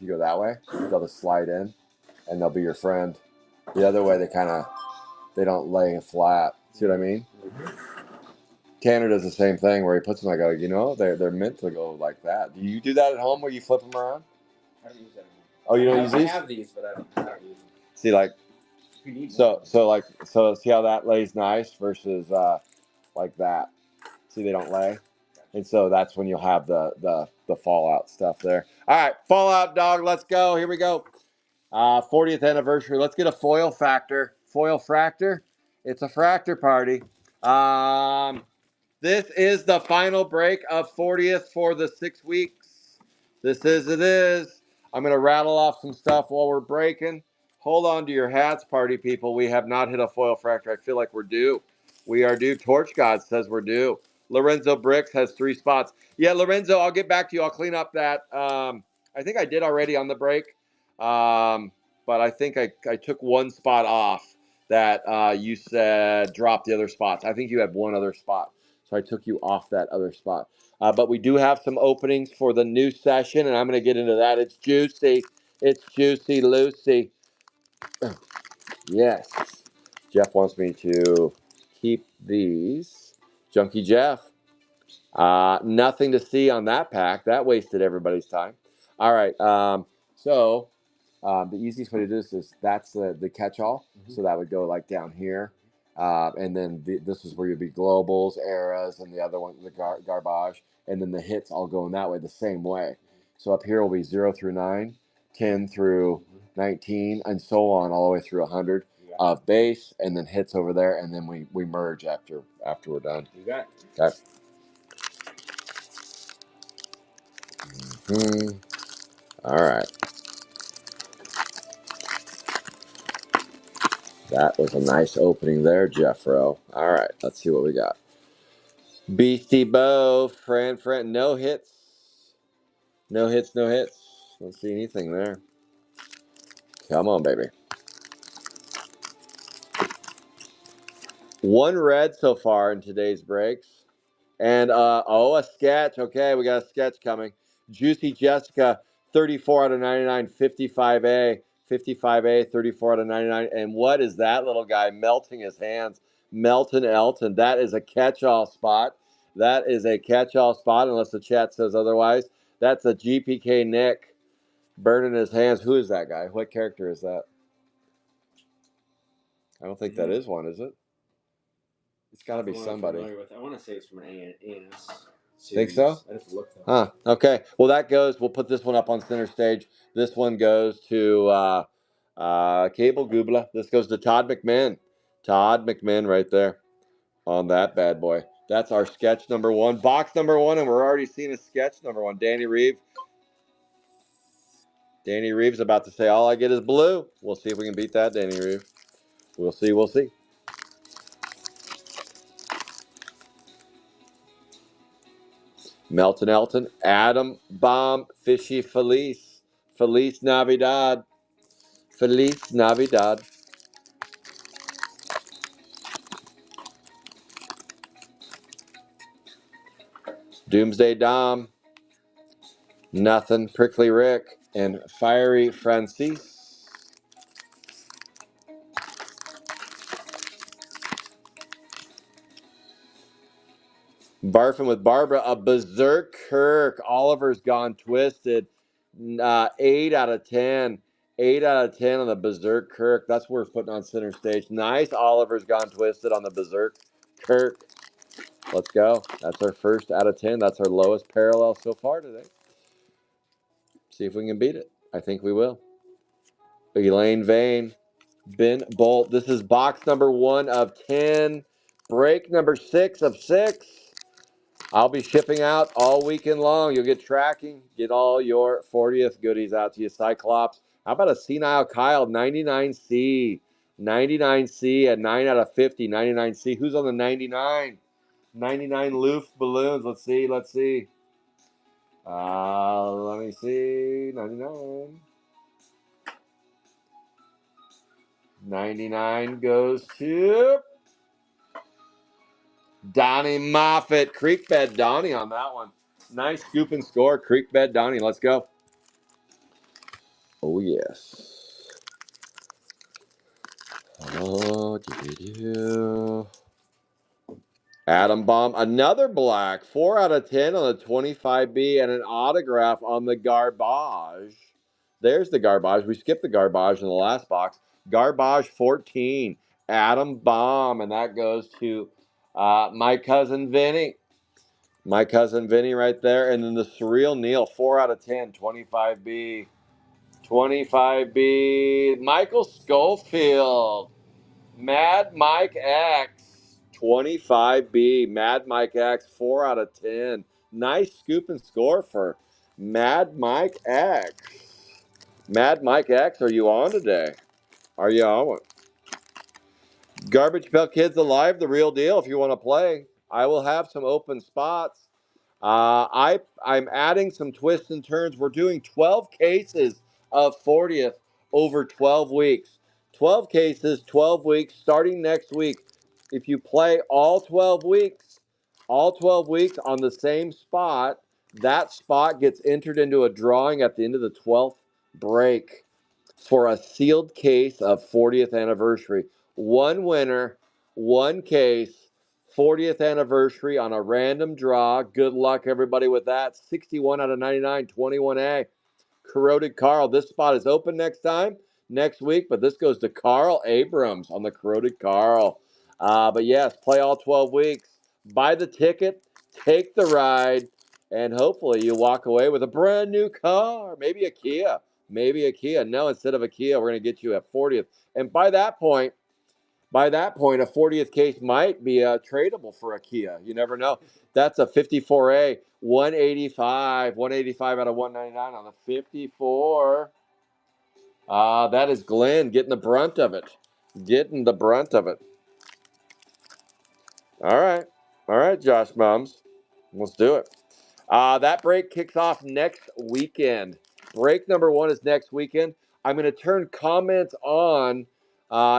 you go that way, they'll just slide in, and they'll be your friend. The other way, they don't lay flat. See what I mean? Tanner does the same thing where he puts them. I go, you know, they're meant to go like that. Do you do that at home where you flip them around? I don't use that anymore. Oh, you don't use these? I have these, but I don't use them. See, like, so see how that lays nice versus like that. See, they don't lay, and so that's when you'll have the fallout stuff there. All right, fallout dog. Let's go. Here we go. 40th anniversary. Let's get a foil factor. Foil fractor. It's a fractor party. This is the final break of 40th for the 6 weeks. It is. I'm going to rattle off some stuff while we're breaking. Hold on to your hats, party people. We have not hit a foil fractor. I feel like we're due. We are due. Torch God says we're due. Lorenzo Bricks has 3 spots. Yeah, Lorenzo, I'll get back to you. I'll clean up that. I think I did already on the break. But I think I took 1 spot off that you said drop the other spots. I think you had 1 other spot. So I took you off that other spot. But we do have some openings for the new session, and I'm going to get into that. It's juicy. It's juicy, Lucy. Yes. Jeff wants me to keep these. Junkie Jeff. Nothing to see on that pack. That wasted everybody's time. All right. So the easiest way to do this is that's the catch-all. So that would go like down here. And then this is where you'd be globals, eras, and the other one, the garbage. And then the hits all going that way the same way. So up here will be 0 through 9, 10 through 19, and so on all the way through 100 of base, and then hits over there, and then we merge after we're done. You got it. Okay. Mm-hmm. All right. That was a nice opening there, Jeffro. All right, let's see what we got. Beastie Bo, Fran, no hits. No hits. Don't see anything there. Come on, baby. 1 red so far in today's breaks. And, a sketch. Okay, we got a sketch coming. Juicy Jessica, 34 out of 99, 55A. 55A, 34 out of 99. And what is that little guy melting his hands? Melton Elton. That is a catch-all spot. That is a catch-all spot, unless the chat says otherwise. That's a GPK Nick burning his hands. Who is that guy? What character is that? I don't think that is one, is it? It's got to be somebody. I want to say it's from an ANS series. Think so? I have to look though. Okay. Well, that goes. We'll put this one up on center stage. This one goes to Cable Goobla. This goes to Todd McMahon. Todd McMahon right there on that bad boy. That's our sketch number 1. Box number 1, and we're already seeing a sketch number 1. Danny Reeves. Danny Reeves about to say, all I get is blue. We'll see if we can beat that, Danny Reeves. We'll see. Melton Elton, Adam Bomb, Fishy Felice. Feliz Navidad. Feliz Navidad. Doomsday Dom. Nothing. Prickly Rick. And Fiery Francis. Barfing with Barbara, a Berserk Kirk. Oliver's gone twisted. 8 out of 10. 8 out of 10 on the Berserk Kirk. That's what we're putting on center stage. Nice. Oliver's gone twisted on the Berserk Kirk. Let's go. That's our first out of 10. That's our lowest parallel so far today. See if we can beat it. I think we will. Elaine Vane. Ben Bolt. This is box number 1 of 10. Break number 6 of 6. I'll be shipping out all weekend long. You'll get tracking. Get all your 40th goodies out to you. Cyclops. How about a Senile Kyle 99C? 99C at 9 out of 50. 99C. Who's on the 99? 99 Loof balloons. Let's see. Let me see. 99. 99 goes to Donnie Moffitt. Creekbed Donnie on that one. Nice scoop and score. Creekbed Donnie. Let's go. Oh, yes. Oh, Atom Bomb, another black. 4 out of 10 on the 25B and an autograph on the garbage. There's the garbage. We skipped the garbage in the last box. Garbage 14. Atom Bomb. And that goes to my cousin Vinny. My cousin Vinny right there. And then the Surreal Neil, 4 out of 10, 25B. 25B. Michael Schofield. Mad Mike X, 25B. Mad Mike X, 4 out of 10. Nice scoop and score for Mad Mike X. Mad Mike X, are you on today? Are you on? Garbage Pail Kids Alive, the real deal. If you want to play, I will have some open spots. I'm adding some twists and turns. We're doing 12 cases of 40th over 12 weeks. 12 cases, 12 weeks, starting next week. If you play all 12 weeks on the same spot, that spot gets entered into a drawing at the end of the 12th break for a sealed case of 40th anniversary. One winner, one case, 40th anniversary on a random draw. Good luck, everybody, with that. 61 out of 99, 21A. Corroded Carl. This spot is open next week, but this goes to Carl Abrams on the Corroded Carl. But yes, play all 12 weeks. Buy the ticket, take the ride, and hopefully you walk away with a brand new car. Maybe a Kia. Maybe a Kia. No, instead of a Kia, we're going to get you at 40th. And by that point, a 40th case might be tradable for a Kia. You never know. That's a 54A, 185 out of 199 on the 54. That is Glenn getting the brunt of it. All right, Josh Mums. Let's do it. That break kicks off next weekend. Break number 1 is next weekend. I'm going to turn comments on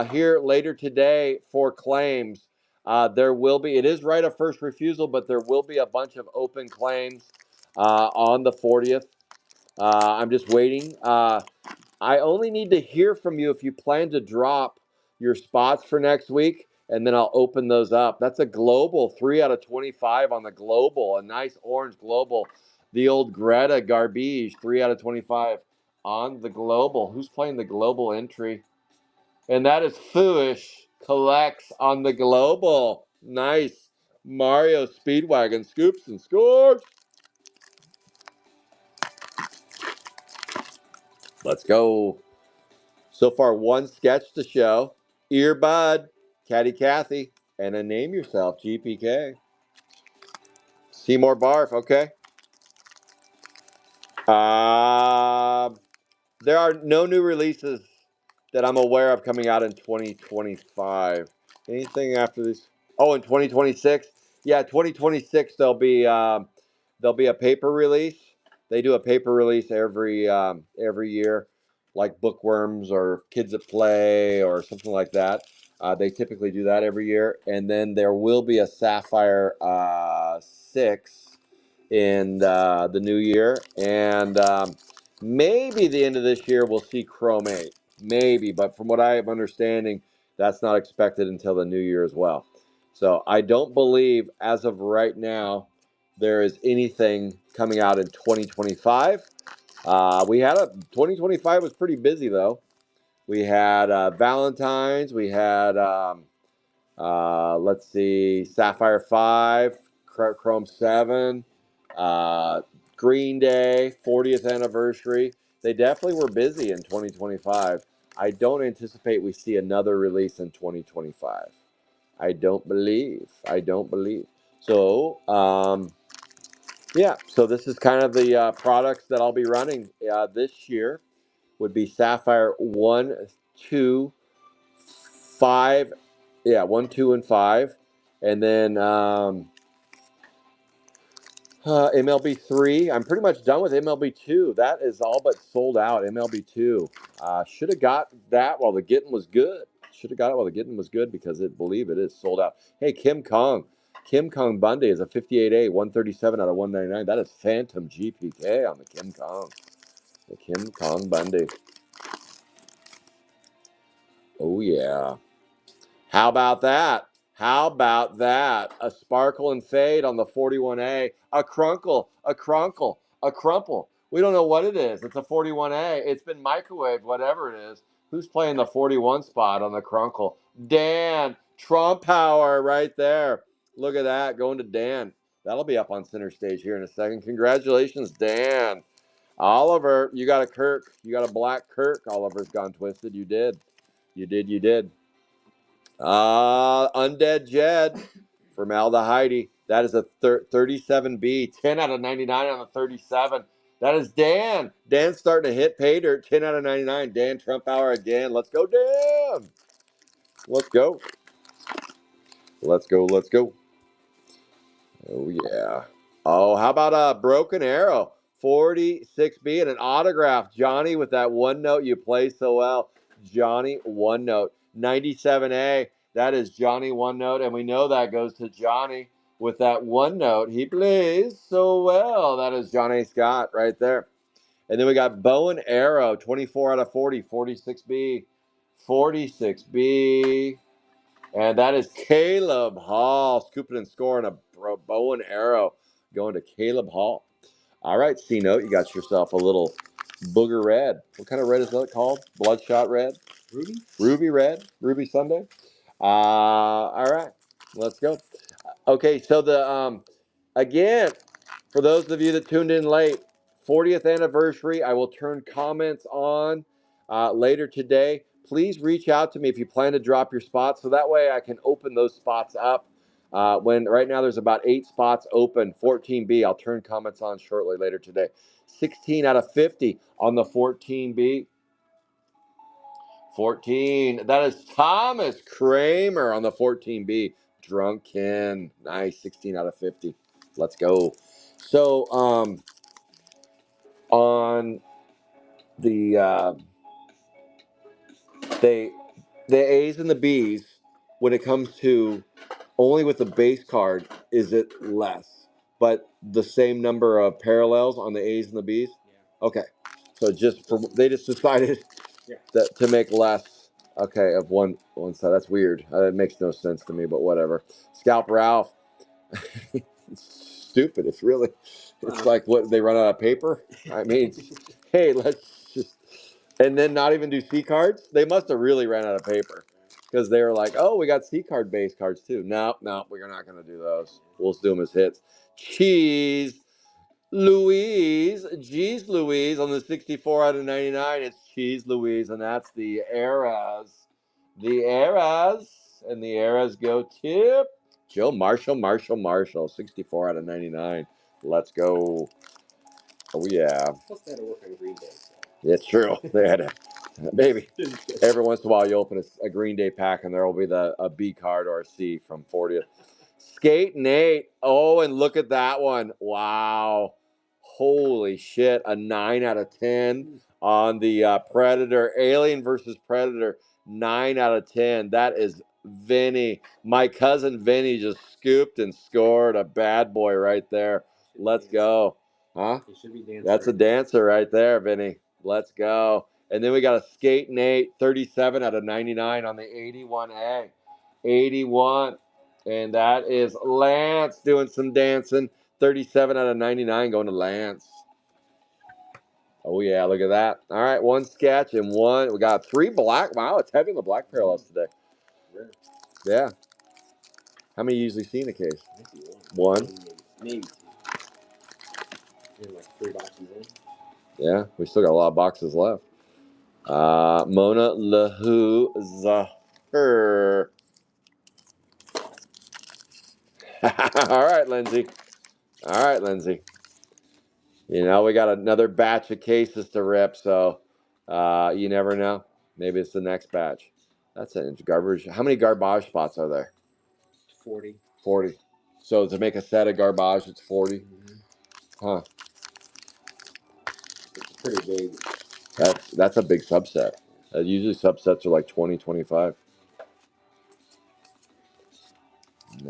here later today for claims. It is right of first refusal, but there will be a bunch of open claims on the 40th. I'm just waiting. I only need to hear from you if you plan to drop your spots for next week, and then I'll open those up. That's a global, 3 out of 25 on the global, a nice orange global. The old Greta Garbage, 3 out of 25 on the global. Who's playing the global entry? And that is Fooish collects on the global. Nice. Mario Speedwagon scoops and scores. Let's go. So far, one sketch to show. Earbud, Caddy Cathy, and a name yourself, GPK. Seymour Barf, okay. There are no new releases that I'm aware of coming out in 2025. Anything after this? Oh, in 2026? Yeah, 2026 there'll be a paper release. They do a paper release every year, like Bookworms or Kids at Play or something like that. They typically do that every year, and then there will be a Sapphire 6 in the new year, and maybe the end of this year we'll see Chrome 8. Maybe, but from what I am understanding, that's not expected until the new year as well. So I don't believe, as of right now, there is anything coming out in 2025. 2025 was pretty busy though. We had Valentine's. We had let's see, Sapphire 5, Chrome 7, uh, Green Day, 40th anniversary. They definitely were busy in 2025. I don't anticipate we see another release in 2025. I don't believe. So, yeah, so this is kind of the products that I'll be running this year would be Sapphire 1, 2, 5, yeah, 1, 2, and 5. And then MLB 3. I'm pretty much done with MLB 2. That is all but sold out. MLB 2. Should have got that while the getting was good. Should have got it while the getting was good because I believe it is sold out. Hey, Kim Kong. Kim Kong Bundy is a 58A, 137 out of 199. That is Phantom GPK on the Kim Kong. The Kim Kong Bundy. Oh, yeah. How about that? How about that? A sparkle and fade on the 41A. A crunkle, a crunkle, a crumple. We don't know what it is. It's a 41A. It's been microwaved, whatever it is. Who's playing the 41 spot on the crunkle? Dan. Trump power right there. Look at that. Going to Dan. That'll be up on center stage here in a second. Congratulations, Dan. Oliver, you got a Kirk. You got a black Kirk. Oliver's gone twisted. You did. You did. You did. Undead Jed, formaldehyde. That is a 37B, 10 out of 99 on the 37. That is Dan. Dan's starting to hit pay dirt, 10 out of 99. Dan Trump Hour again. Let's go, Dan. Let's go. Let's go. Let's go. Oh, yeah. Oh, how about a broken arrow? 46B and an autograph. Johnny with that one note. You play so well. Johnny, one note. 97A. That is Johnny, one note. And we know that goes to Johnny with that one note. He plays so well. That is Johnny Scott right there. And then we got bow and arrow. 24 out of 40. 46B. 46B. And that is Caleb Hall scooping and scoring a bow and arrow going to Caleb Hall. All right, C-Note, you got yourself a little booger red. What kind of red is that called? Bloodshot red? Ruby? Ruby red? Ruby Sunday? All right, let's go. Okay, so again, for those of you that tuned in late, 40th anniversary, I will turn comments on later today. Please reach out to me if you plan to drop your spots, so that way I can open those spots up. When right now there's about 8 spots open, 14B, I'll turn comments on shortly later today. 16 out of 50 on the 14B. 14. That is Thomas Kramer on the 14B. Drunken. Nice. 16 out of 50. Let's go. So, on the they the A's and the B's, when it comes to only with the base card, is it less, but the same number of parallels on the A's and the B's? Yeah. Okay. So they just decided that to make less. Okay, of one side. That's weird. It makes no sense to me, but whatever. Scalp Ralph. It's stupid. It's like what they run out of paper. I mean, hey, let's just and then not even do C cards. They must have really ran out of paper because they were like, oh, we got C card base cards too. No, we're not gonna do those. We'll just do them as hits. Cheese. Louise, Geez Louise on the 64 out of 99. It's Cheese Louise, and that's the Eras. The Eras. And the Eras go tip. Joe Marshall, 64 out of 99. Let's go. Oh, yeah. Plus, they had to work on Green Day. So. It's true. They had to. Maybe every once in a while you open a Green Day pack and there will be a B card or a C from 40th. Skate Nate. Oh, and look at that one. Wow. Holy shit. A 9 out of 10 on the Predator. Alien versus Predator. 9 out of 10. That is Vinny. My cousin Vinny just scooped and scored a bad boy right there. Let's go. Huh? He should be dancing. That's a dancer right there, Vinny. Let's go. And then we got a Skate Nate. 37 out of 99 on the 81A. 81. And that is Lance doing some dancing. 37 out of 99 going to Lance. Oh, yeah, look at that. All right, one sketch and one. We got 3 black. Wow, it's heavy in the black parallels today. Yeah. How many you usually see in a case? One? Maybe 2. And like 3 boxes in. Yeah, we still got a lot of boxes left. Mona Lahu Zahir. All right, Lindsay. You know, we got another batch of cases to rip, so you never know. Maybe it's the next batch. That's it. Garbage. How many garbage spots are there? 40. 40. So to make a set of garbage, it's 40? Mm-hmm. Huh. It's pretty big. That's a big subset. Usually subsets are like 20, 25.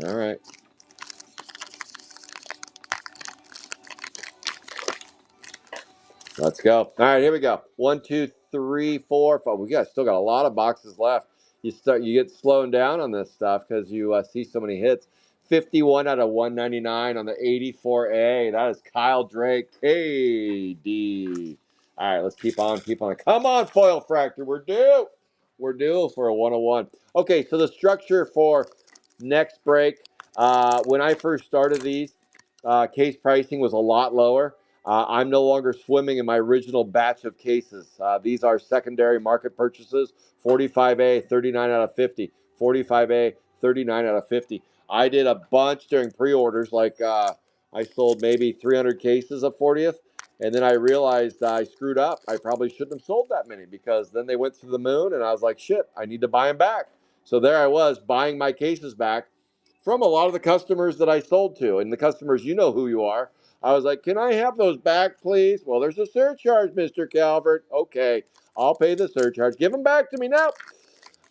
All right. Let's go. All right, here we go. 1, 2, 3, 4, 5. We still got a lot of boxes left. you get slowing down on this stuff because you see so many hits. 51 out of 199 on the 84A. That is Kyle Drake, KD. All right, let's keep on. Come on, foil fractor. We're due. We're due for a 101. Okay, so the structure for next break. When I first started these, case pricing was a lot lower. I'm no longer swimming in my original batch of cases. These are secondary market purchases. 45A, 39 out of 50. 45A, 39 out of 50. I did a bunch during pre-orders, like I sold maybe 300 cases of 40th, and then I realized I screwed up. I probably shouldn't have sold that many because then they went to the moon, and I was like, shit, I need to buy them back. So there I was buying my cases back from a lot of the customers that I sold to, and the customers, you know who you are. I was like, can I have those back, please? Well, there's a surcharge, Mr. Calvert. Okay, I'll pay the surcharge. Give them back to me now.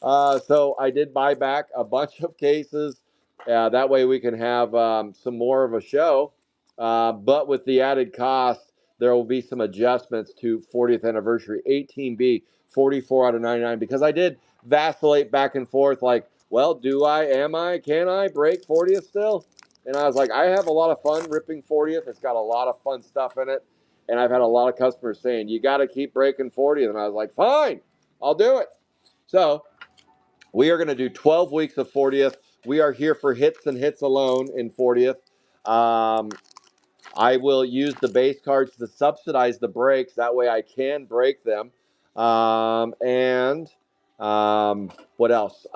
So I did buy back a bunch of cases. That way we can have some more of a show. But with the added cost, there will be some adjustments to 40th anniversary 18B, 44 out of 99, because I did vacillate back and forth like, well, do I, am I, can I break 40th still? And I was like, I have a lot of fun ripping 40th. It's got a lot of fun stuff in it. And I've had a lot of customers saying, you got to keep breaking 40th. And I was like, fine, I'll do it. So we are going to do 12 weeks of 40th. We are here for hits and hits alone in 40th. I will use the base cards to subsidize the breaks. That way I can break them. And what else?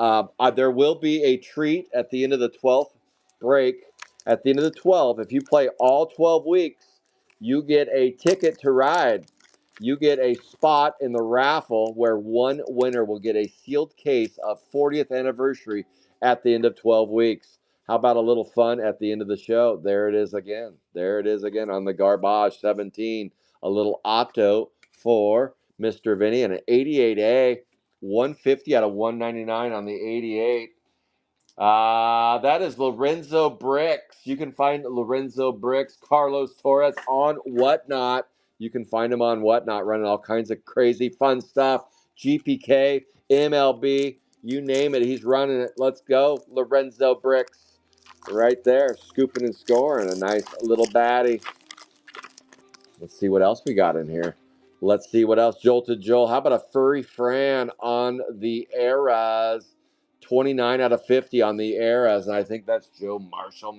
There will be a treat at the end of the 12th break. At the end of the 12, if you play all 12 weeks, you get a ticket to ride. You get a spot in the raffle where one winner will get a sealed case of 40th anniversary at the end of 12 weeks. How about a little fun at the end of the show? There it is again. There it is again on the Garbage 17. A little auto for Mr. Vinny and an 88A, 150 out of 199 on the 88. That is Lorenzo Bricks. You can find Lorenzo Bricks, Carlos Torres on Whatnot. You can find him on Whatnot running all kinds of crazy fun stuff. GPK, MLB, you name it, he's running it. Let's go, Lorenzo Bricks. Right there, scooping and scoring. A nice little baddie. Let's see what else we got in here. Let's see what else. Jolted Joel. How about a Furry Fran on the Eras? 29 out of 50 on the Eras. And I think that's Joe Marshall.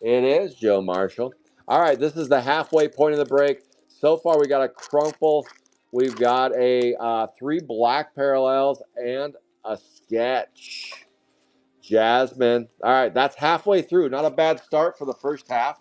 It is Joe Marshall. All right, this is the halfway point of the break. So far, we got a crumple. We've got a 3 black parallels and a sketch. Jasmine. All right, that's halfway through. Not a bad start for the first half.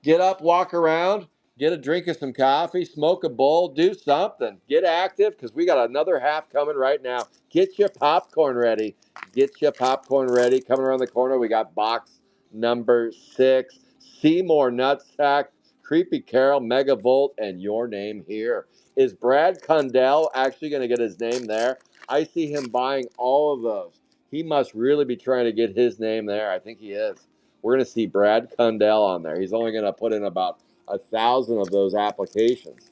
Get up, walk around, get a drink of some coffee, smoke a bowl, do something. Get active because we got another half coming right now. Get your popcorn ready. Get your popcorn ready. Coming around the corner, we got box number 6. Seymour Nutsack, Creepy Carol, Megavolt, and your name here. Is Brad Cundell actually going to get his name there? I see him buying all of those. He must really be trying to get his name there. I think he is. We're going to see Brad Cundell on there. He's only going to put in about 1,000 of those applications.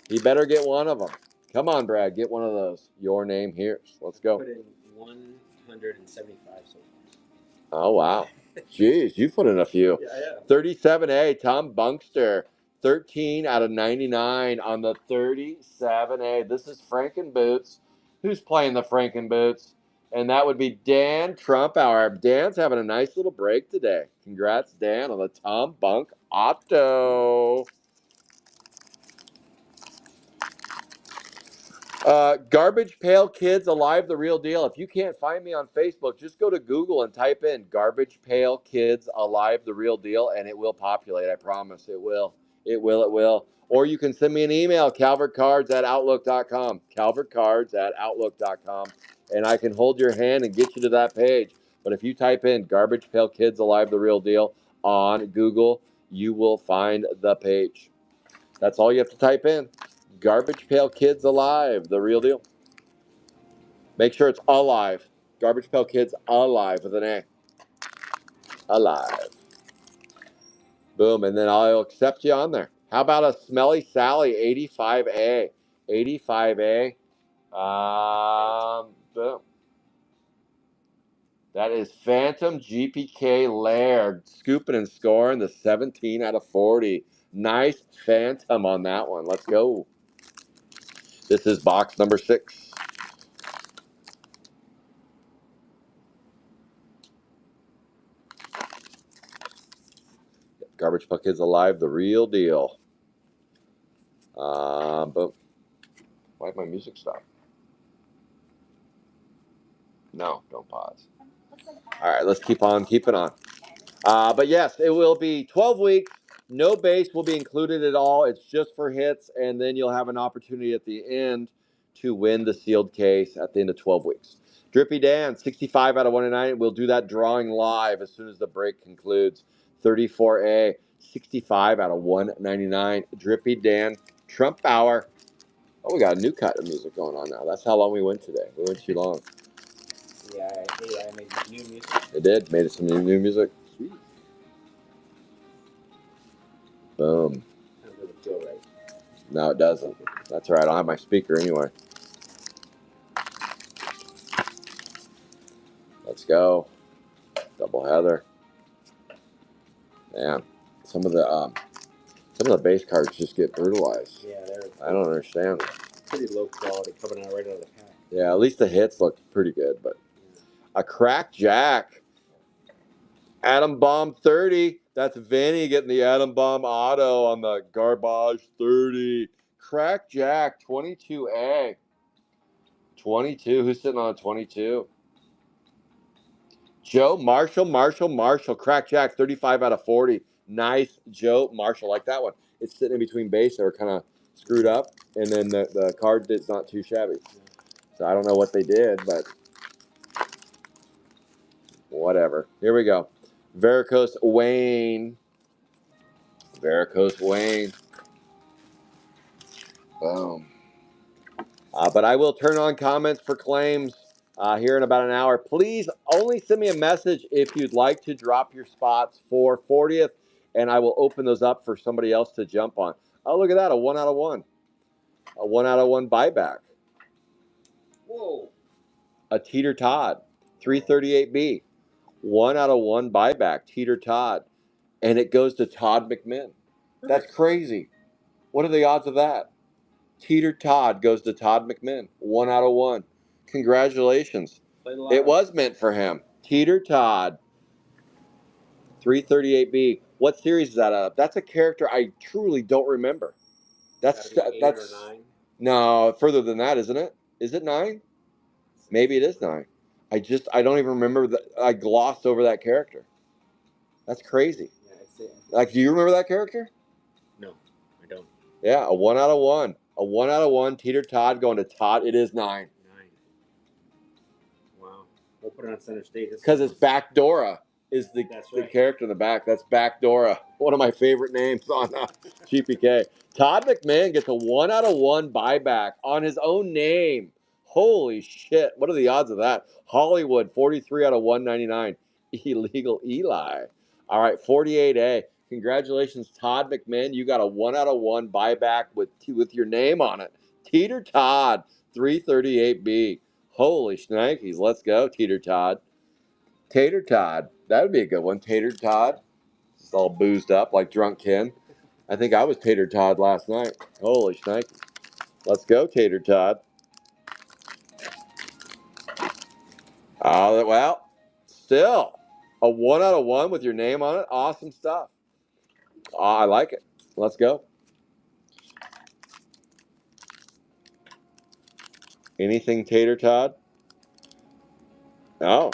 He better get one of them. Come on, Brad, get one of those. Your name here. Let's go. Put in 175 so far. Oh, wow. Jeez, you put in a few. Yeah. 37A, Tom Bunkster. 13 out of 99 on the 37A. This is Franken Boots. Who's playing the Franken Boots? And that would be Dan Trumpauer. Dan's having a nice little break today. Congrats, Dan, on the Tom Bunk Auto. Garbage Pail Kids Alive, the real deal. If you can't find me on Facebook, just go to Google and type in Garbage Pail Kids Alive, the real deal, and it will populate. I promise it will. It will. Or you can send me an email, calvertcards@outlook.com. Calvertcards@outlook.com. And I can hold your hand and get you to that page. But if you type in Garbage Pail Kids Alive, the real deal on Google, you will find the page. That's all you have to type in. Garbage Pail Kids Alive, the real deal. Make sure it's alive. Garbage Pail Kids Alive with an A. Alive. Boom, and then I'll accept you on there. How about a Smelly Sally 85A? 85A. Boom. That is Phantom GPK Laird, scooping and scoring the 17 out of 40. Nice Phantom on that one. Let's go. This is box number 6. Garbage Puck is alive, the real deal. But why'd my music stop? No, don't pause. All right, let's keep on keeping on. But yes, it will be 12 weeks. No base will be included at all. It's just for hits, and then you'll have an opportunity at the end to win the sealed case at the end of 12 weeks. Drippy Dan, 65 out of 109. We'll do that drawing live as soon as the break concludes. 34A, 65 out of 199. Drippy Dan, Trump Bauer. Oh, we got a new cut of music going on now. That's how long we went today. We went too long. Yeah, I made new music. It did. Made it some new music. Sweet. Boom. That doesn't feel right. No, it doesn't. That's all right. I don't have my speaker anyway. Let's go. Double heather. Man, some of the base cards just get brutalized. Yeah, they're. I don't understand. Pretty low quality coming out right out of the pack. Yeah, at least the hits look pretty good, but a cracked jack. Atom Bomb 30. That's Vinny getting the Atom Bomb auto on the Garbage 30. Cracked jack 22A. 22. Who's sitting on a 22? Joe Marshall. Cracked jack 35 out of 40. Nice, Joe Marshall. Like that one. It's sitting in between base. They were kind of screwed up, and then the card is not too shabby. So I don't know what they did, but whatever. Here we go. Varicose Wayne. Boom. But I will turn on comments for claims here in about an hour. Please only send me a message if you'd like to drop your spots for 40th, and I will open those up for somebody else to jump on. Oh, look at that, a 1 out of 1. A 1 out of 1 buyback. Whoa. A Teeter Todd, 338B. 1 out of 1 buyback, Teeter Todd. And it goes to Todd McMinn. That's crazy. What are the odds of that? Teeter Todd goes to Todd McMinn. 1 out of 1. Congratulations. It was meant for him. Teeter Todd. 338B. What series is that out of? That's a character I truly don't remember. That's 8 or 9. No, further than that, isn't it? Is it 9? Maybe it is 9. I don't even remember that. I glossed over that character. That's crazy. Yeah, I'd say. Like, do you remember that character? No, I don't. Yeah, a 1 out of 1. A 1 out of 1. Teeter Todd going to Todd. It is 9. 9. Wow. We'll put it on center stage. Because it's Backdora is the right. character in the back. That's Backdora. One of my favorite names on GPK. Todd McMahon gets a 1 out of 1 buyback on his own name. Holy shit. What are the odds of that? Hollywood, 43 out of 199. Illegal Eli. All right, 48A. Congratulations, Todd McMahon. You got a 1 out of 1 buyback with your name on it. Teeter Todd, 338B. Holy shnikes. Let's go, Teeter Todd. Tater Todd. That would be a good one. Tater Todd. Just all boozed up like drunk Ken. I think I was Tater Todd last night. Holy shnikes. Let's go, Tater Todd. Well, still a 1 out of 1 with your name on it. Awesome stuff. I like it. Let's go. Anything Tater Todd? Oh,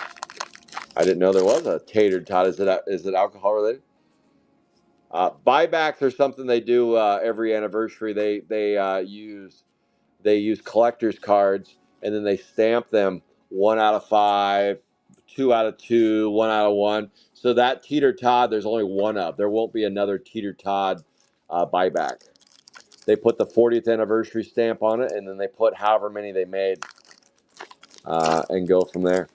I didn't know there was a Tater Todd. Is it alcohol related? Buybacks are something they do every anniversary. They use collector's cards and then they stamp them 1 out of 5, 2 out of 2, 1 out of 1. So that Teeter Todd, there's only one of. There won't be another Teeter Todd buyback. They put the 40th anniversary stamp on it, and then they put however many they made and go from there.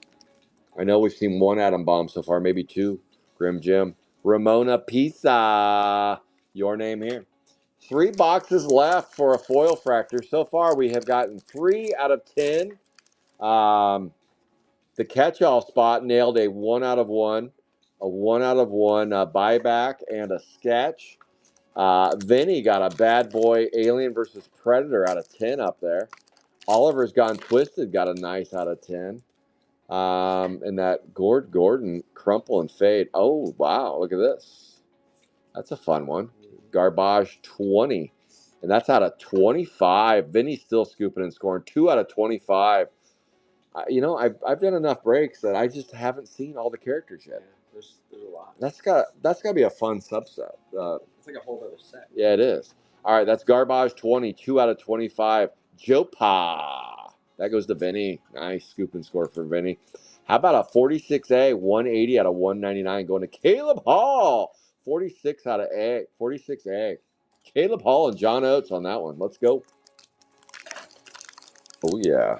I know we've seen 1 Atom Bomb so far, maybe 2. Grim Jim. Ramona Pisa. Your name here. 3 boxes left for a foil fractor. So far, we have gotten 3 out of 10. The catch-all spot nailed a 1 out of 1, a 1 out of 1 buyback, and a sketch. Vinny got a bad boy Alien versus Predator out of 10 up there. Oliver's Gone Twisted got a nice out of 10. And that Gordon Crumple and Fade. Oh, wow. Look at this. That's a fun one. Garbage 20. And that's out of 25. Vinny's still scooping and scoring. 2 out of 25. I've done enough breaks that I just haven't seen all the characters yet. Yeah, there's a lot. That's got to be a fun subset. It's like a whole other set. Yeah, it is. All right, that's Garbage 20, 2 out of 25. Jopa. That goes to Vinny. Nice scoop and score for Vinny. How about a 46A, 180 out of 199 going to Caleb Hall. 46 out of A. 46A. Caleb Hall and John Oates on that one. Let's go. Oh, yeah.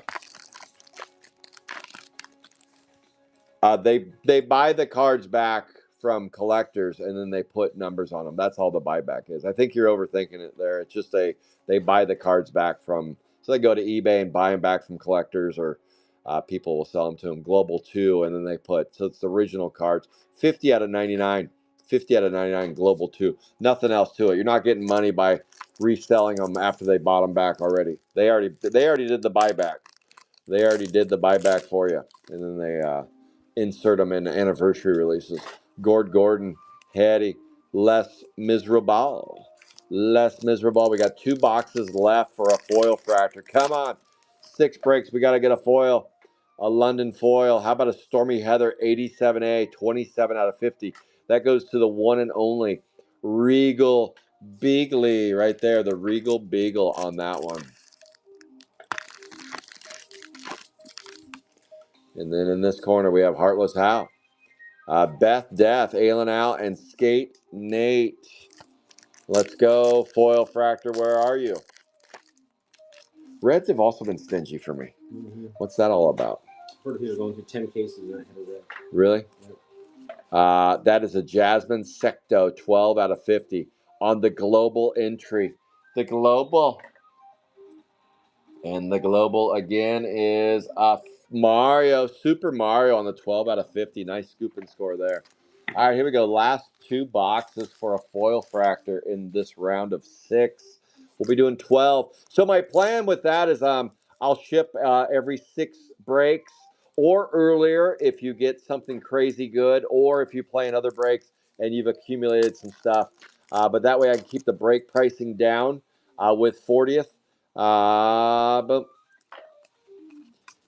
They buy the cards back from collectors and then they put numbers on them. That's all the buyback is. I think you're overthinking it there. It's just they buy the cards back from, so they go to eBay and buy them back from collectors, or people will sell them to them. Global 2, and then they put, so it's the original cards. 50 out of 99. 50 out of 99 Global 2. Nothing else to it. You're not getting money by reselling them after they bought them back already. They already did the buyback. They already did the buyback for you, and then they insert them in anniversary releases. Gordon, Hattie, less miserable. Less miserable. We got 2 boxes left for a foil fractor. Come on. 6 breaks. We got to get a foil. A London foil. How about a Stormy Heather 87A, 27 out of 50? That goes to the one and only Regal Beagley right there. The Regal Beagle on that one. And then in this corner, we have Heartless Hal. Beth Death, Ailin Al, and Skate Nate. Let's go. Foil Fractor, where are you? Reds have also been stingy for me. Mm-hmm. What's that all about? Heard he was going through 10 cases and I had a red. Really? Yep. That is a Jasmine Secto, 12 out of 50 on the global entry. The global. And the global again is Mario, Super Mario on the 12 out of 50. Nice scoop and score there. All right, here we go. Last 2 boxes for a foil fractor in this round of 6. We'll be doing 12. So my plan with that is I'll ship every 6 breaks or earlier if you get something crazy good, or if you play in other breaks and you've accumulated some stuff. But that way I can keep the break pricing down with 40th. But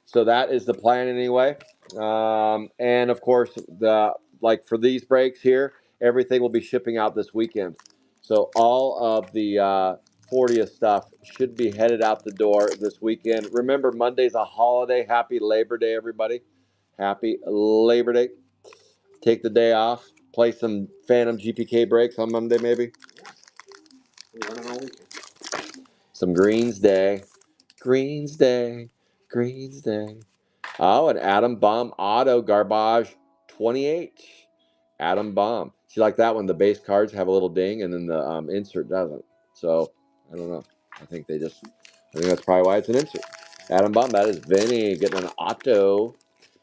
so that is the plan anyway. And of course, for these breaks here, everything will be shipping out this weekend. So all of the 40th stuff should be headed out the door this weekend. Remember, Monday's a holiday. Happy Labor Day, everybody. Happy Labor Day. Take the day off. Play some Phantom GPK breaks on Monday, maybe. Some Greens Day. Greens Day. Greens Day. Oh, an Atom Bomb Auto Garbage 28. Atom Bomb. See, like that one, the base cards have a little ding and then the insert doesn't. So, I don't know. I think that's probably why it's an insert. Atom Bomb, that is Vinny getting an auto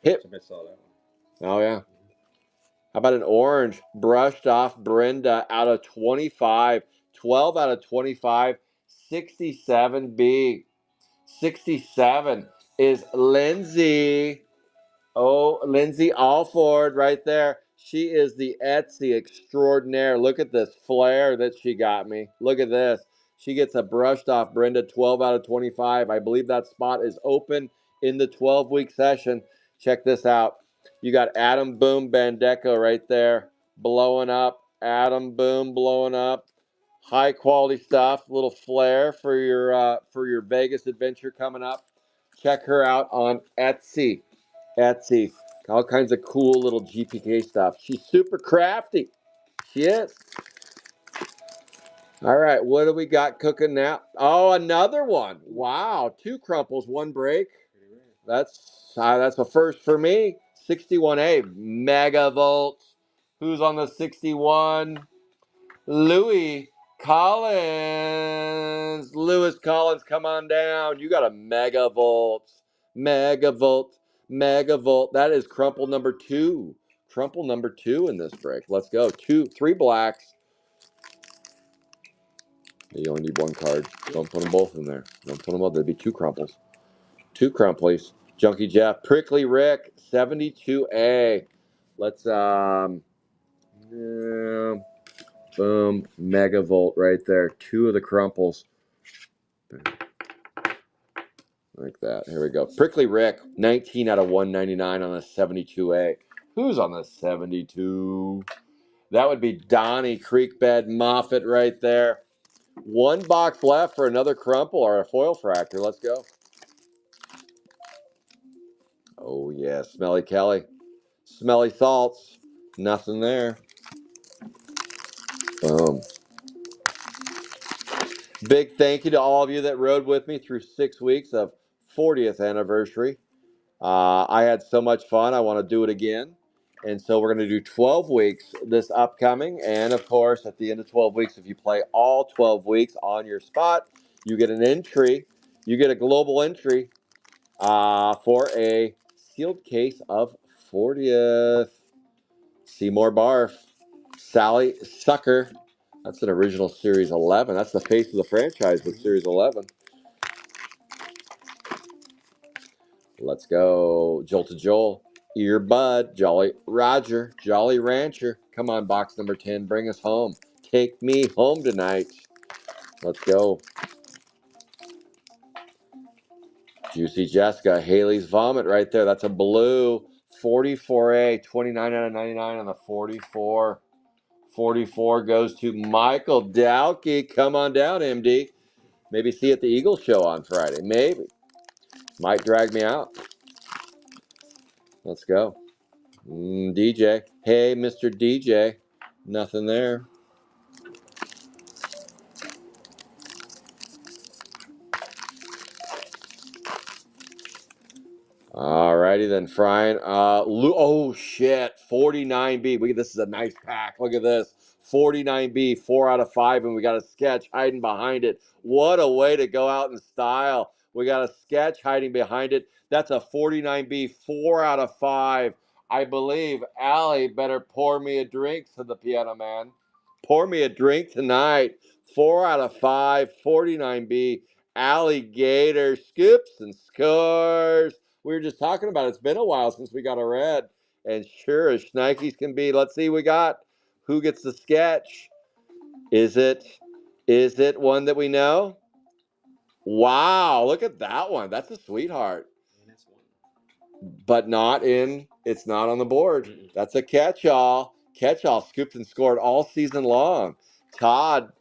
hit. I saw that one. Oh, yeah. How about an orange brushed off Brenda out of 25? 12 out of 25. 67B. 67 is Lindsay. Oh, Lindsay Alford right there. She is the Etsy extraordinaire. Look at this flare that she got me. Look at this. She gets a brushed off Brenda, 12 out of 25. I believe that spot is open in the 12-week session. Check this out. You got Adam Boom Bandeco right there blowing up. Adam Boom blowing up. High quality stuff. Little flare for your Vegas adventure coming up. Check her out on Etsy. Etsy. All kinds of cool little GPK stuff. She's super crafty. She is. All right, what do we got cooking now? Oh, another one. Wow, 2 crumples, 1 break. That's a first for me. 61A, Megavolt. Who's on the 61? Louis Collins. Lewis Collins, come on down. You got a megavolt. Megavolt. Megavolt. That is crumple number 2. Crumple number 2 in this break. Let's go. 3 blacks. You only need 1 card. Don't put them both in there. Don't put them up. There'd be 2 crumples. 2 crumplies. Junkie Jeff. Prickly Rick. 72A. Let's, yeah, boom. Megavolt right there. 2 of the crumples. Like that. Here we go. Prickly Rick, 19 out of 199 on the 72A. Who's on the 72? That would be Donnie Creekbed Moffat right there. 1 box left for another crumple or a foil fractor. Let's go. Oh, yeah. Smelly Kelly. Smelly Salts. Nothing there. Boom. Big thank you to all of you that rode with me through 6 weeks of 40th anniversary. I had so much fun. I want to do it again. And so we're going to do 12 weeks this upcoming. And of course, at the end of 12 weeks, if you play all 12 weeks on your spot, you get an entry. You get a global entry for a sealed case of 40th. Seymour Barf. Sally Sucker. That's an original Series 11. That's the face of the franchise with Series 11. Let's go. Joel to Joel. Earbud. Jolly Roger. Jolly Rancher. Come on, box number 10. Bring us home. Take me home tonight. Let's go. Juicy Jessica. Haley's Vomit right there. That's a blue. 44A. 29 out of 99 on the 44. 44 goes to Michael Dowkey. Come on down, MD. Maybe see you at the Eagles show on Friday. Maybe. Might drag me out. Let's go. DJ. Hey, Mr. DJ. Nothing there. Alrighty then, Brian. Oh shit, 49B. This is a nice pack. Look at this. 49B, 4 out of 5, and we got a sketch hiding behind it. What a way to go out in style. We got a sketch hiding behind it. That's a 49B, 4 out of 5. I believe Allie better pour me a drink, said the piano man. Pour me a drink tonight. 4 out of 5, 49B. Alligator scoops and scores. We were just talking about it's been a while since we got a red. And sure as Schnikes can be, let's see we got. Who gets the sketch? Is it one that we know? Wow, look at that one. That's a sweetheart. But it's not on the board. That's a catch-all. Catch-all scooped and scored all season long. Todd,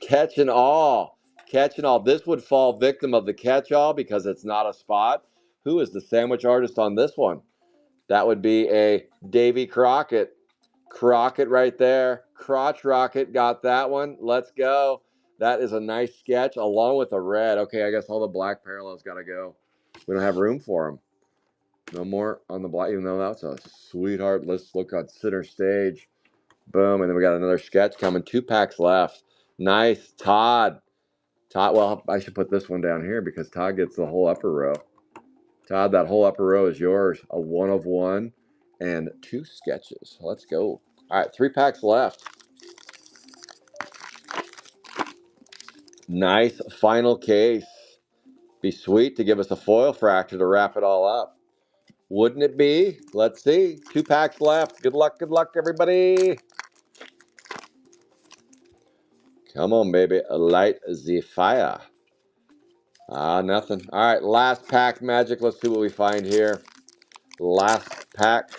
catch and all. Catch and all. This would fall victim of the catch-all because it's not a spot. Who is the sandwich artist on this one? That would be a Davy Crockett. Crockett right there. Crotch Rocket got that one. Let's go. That is a nice sketch along with a red. Okay, I guess all the black parallels got to go. We don't have room for them. No more on the black, even though that's a sweetheart. Let's look on center stage. Boom. And then we got another sketch coming. 2 packs left. Nice. Todd. Well, I should put this one down here because Todd gets the whole upper row. Todd, that whole upper row is yours. A 1 of 1 and 2 sketches. Let's go. All right, 3 packs left. Nice final case. Be sweet to give us a foil fractor to wrap it all up. Wouldn't it be? Let's see. 2 packs left. Good luck, everybody. Come on, baby. Light the fire. Nothing. All right, last pack, Magic. Let's see what we find here. Last pack.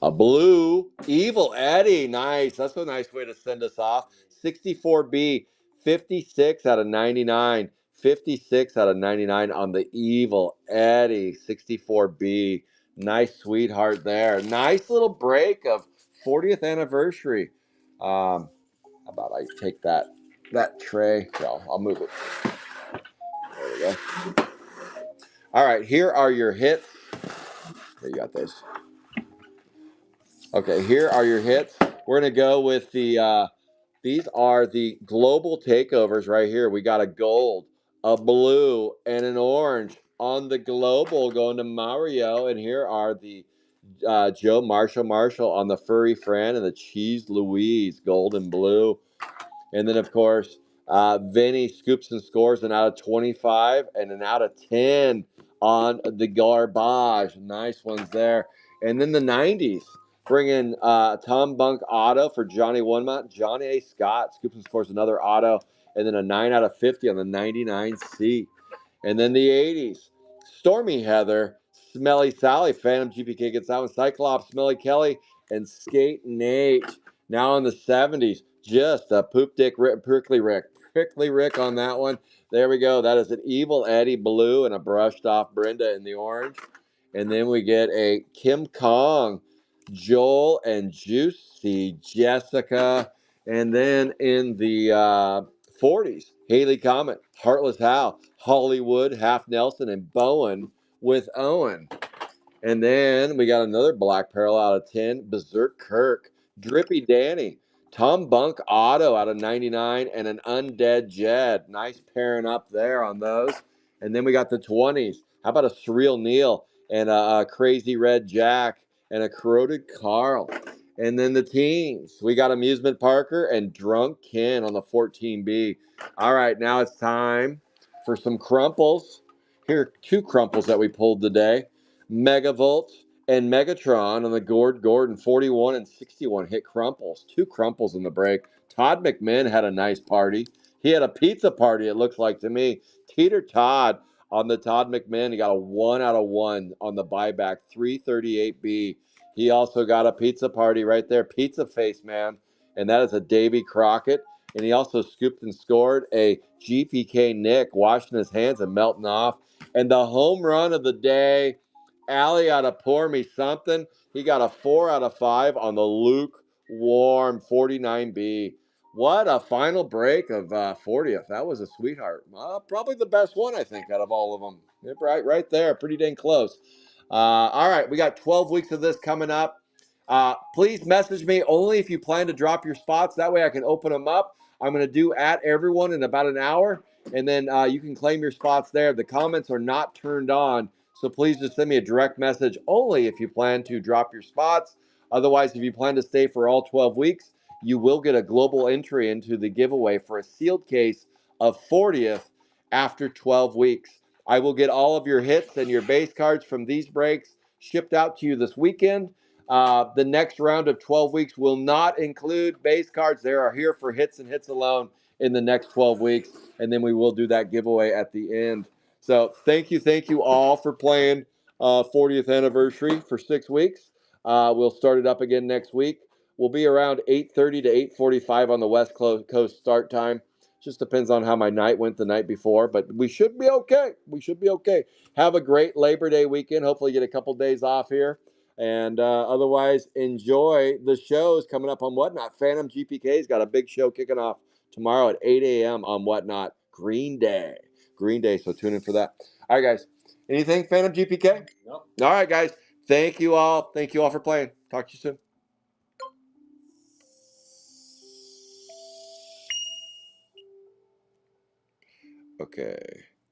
A blue. Evil Eddie. Nice. That's a nice way to send us off. 64B. 56 out of 99. 56 out of 99 on the Evil Eddie. 64B. Nice sweetheart there. Nice little break of 40th anniversary. How about I take that tray? Well, I'll move it. There we go. All right, here are your hits. There you got those. Okay, here are your hits. We're going to go with the, these are the global takeovers right here. We got a gold, a blue, and an orange on the global going to Mario. And here are the Joe Marshall on the Furry Fran and the Cheese Louise, gold and blue. And then, of course, Vinny scoops and scores an out of 25 and an out of 10 on the garbage. Nice ones there. And then the 90s, bring in Tom Bunk auto for Johnny Wonmont. Johnny A. Scott scoops and scores another auto. And then a 9 out of 50 on the 99C. And then the 80s, Stormy Heather, Smelly Sally, Phantom GPK gets that one. Cyclops, Smelly Kelly, and Skate Nate. Now in the 70s, just a poop dick prickly Rick. Prickly Rick on that one. There we go. That is an Evil Eddie blue and a brushed off Brenda in the orange. And then we get a Kim Kong, Joel and Juicy Jessica. And then in the 40s, Haley Comet, Heartless Hal, Hollywood, Half Nelson, and Bowen with Owen. And then we got another black parallel out of 10, Berserk Kirk, Drippy Danny, Tom Bunk Auto out of 99, and an Undead Jed. Nice pairing up there on those. And then we got the 20s. How about a Surreal Neil and a Crazy Red Jack and a Corroded Carl? And then the teens. We got Amusement Parker and Drunk Ken on the 14B. All right, now it's time for some crumples. Here are two crumples that we pulled today. Megavolt and Megatron on the Gordon 41 and 61 hit crumples. Two crumples in the break. Todd McMinn had a nice party. He had a pizza party, it looks like to me. Teeter Todd on the Todd McMinn. He got a 1 out of 1 on the buyback, 338B. He also got a pizza party right there. Pizza face, man. And that is a Davy Crockett. And he also scooped and scored a GPK Nick, washing his hands and melting off. And the home run of the day, Allie ought to pour me something. He got a 4 out of 5 on the lukewarm 49B. What a final break of 40th. That was a sweetheart. Probably the best one, I think, out of all of them. Yep, right there. Pretty dang close. All right, we got 12 weeks of this coming up. Please message me only if you plan to drop your spots. That way I can open them up. I'm going to do at everyone in about an hour, and then you can claim your spots there. The comments are not turned on, so please just send me a direct message only if you plan to drop your spots. Otherwise, if you plan to stay for all 12 weeks, you will get a global entry into the giveaway for a sealed case of 40th after 12 weeks. I will get all of your hits and your base cards from these breaks shipped out to you this weekend. The next round of 12 weeks will not include base cards. They are here for hits and hits alone in the next 12 weeks. And then we will do that giveaway at the end. So thank you all for playing 40th anniversary for 6 weeks. We'll start it up again next week. We'll be around 8:30 to 8:45 on the West Coast start time. Just depends on how my night went the night before, but we should be okay. We should be okay. Have a great Labor Day weekend. Hopefully get a couple days off here. And otherwise, enjoy the shows coming up on Whatnot. Phantom GPK's got a big show kicking off tomorrow at 8 a.m. on Whatnot. Green Day. So tune in for that. All right, guys. Anything, Phantom GPK? Nope. All right, guys. Thank you all. Thank you all for playing. Talk to you soon. Okay.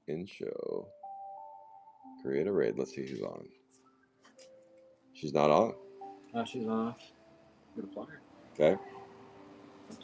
In show. Create a raid. Let's see who's on. She's not on. Oh, she's off. Good player. Okay. I'm